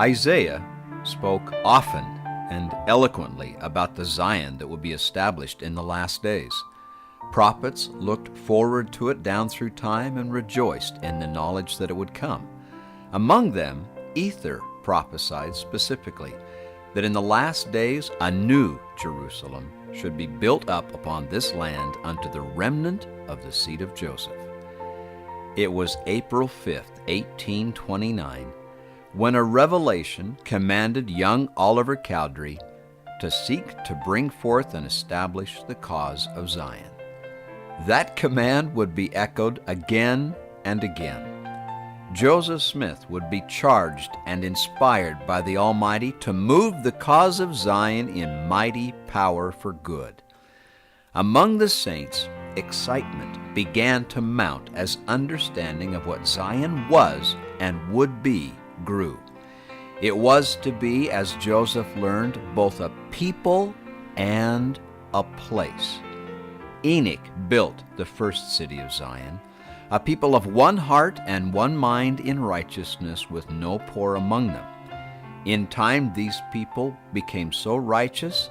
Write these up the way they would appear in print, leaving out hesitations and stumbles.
Isaiah spoke often and eloquently about the Zion that would be established in the last days. Prophets looked forward to it down through time and rejoiced in the knowledge that it would come. Among them, Ether prophesied specifically that in the last days a new Jerusalem should be built up upon this land unto the remnant of the seed of Joseph. It was April 5th, 1829, when a revelation commanded young Oliver Cowdery to seek to bring forth and establish the cause of Zion. That command would be echoed again and again. Joseph Smith would be charged and inspired by the Almighty to move the cause of Zion in mighty power for good. Among the saints, excitement began to mount as understanding of what Zion was and would be grew. It was to be, as Joseph learned, both a people and a place. Enoch built the first city of Zion, a people of one heart and one mind in righteousness, with no poor among them. In time, these people became so righteous,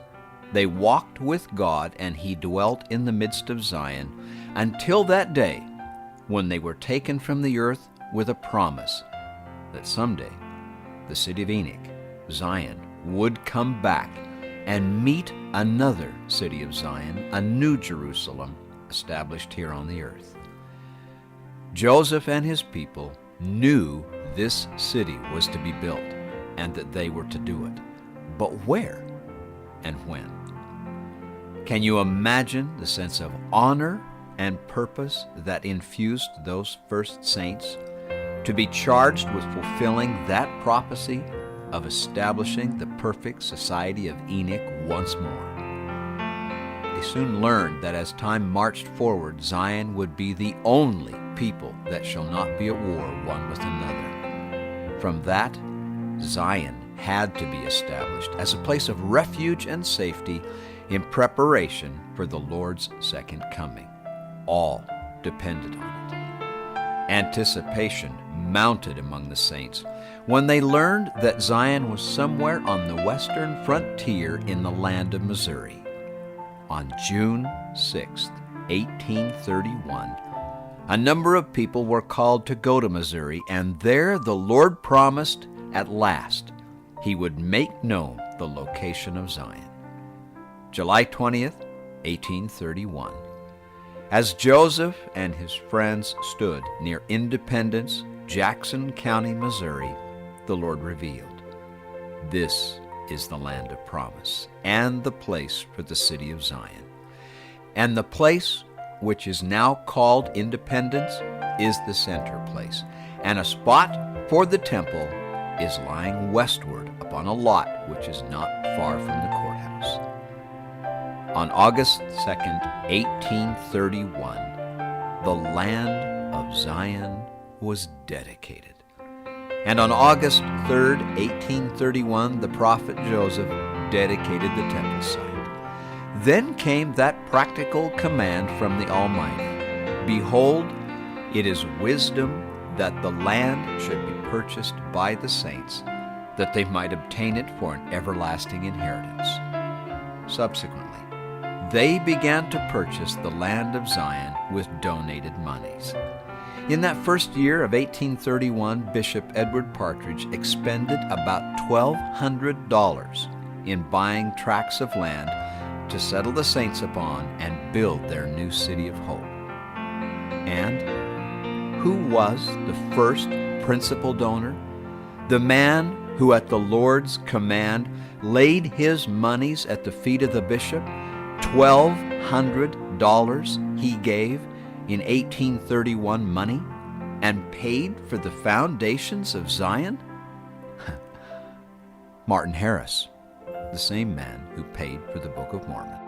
they walked with God, and He dwelt in the midst of Zion, until that day when they were taken from the earth with a promise that someday the city of Enoch, Zion, would come back and meet another city of Zion, a new Jerusalem, established here on the earth. Joseph and his people knew this city was to be built and that they were to do it. But where and when? Can you imagine the sense of honor and purpose that infused those first saints to be charged with fulfilling that prophecy of establishing the perfect society of Enoch once more? They soon learned that as time marched forward, Zion would be the only people that shall not be at war one with another. From that, Zion had to be established as a place of refuge and safety in preparation for the Lord's second coming. All depended on it. Anticipation mounted among the saints when they learned that Zion was somewhere on the western frontier in the land of Missouri. On June 6, 1831, a number of people were called to go to Missouri, and there the Lord promised at last He would make known the location of Zion. July 20th, 1831. As Joseph and his friends stood near Independence, Jackson County, Missouri, the Lord revealed, "This is the land of promise, and the place for the city of Zion. And the place which is now called Independence is the center place, and a spot for the temple is lying westward upon a lot which is not far from the courthouse." On August 2nd, 1831, the land of Zion was dedicated. And on August 3rd, 1831, the prophet Joseph dedicated the temple site. Then came that practical command from the Almighty, "Behold, it is wisdom that the land should be purchased by the saints, that they might obtain it for an everlasting inheritance." Subsequently, they began to purchase the land of Zion with donated monies. In that first year of 1831, Bishop Edward Partridge expended about $1,200 in buying tracts of land to settle the saints upon and build their new city of hope. And who was the first principal donor? The man who at the Lord's command laid his monies at the feet of the bishop. $1,200 he gave in 1831 money and paid for the foundations of Zion? Martin Harris, the same man who paid for the Book of Mormon.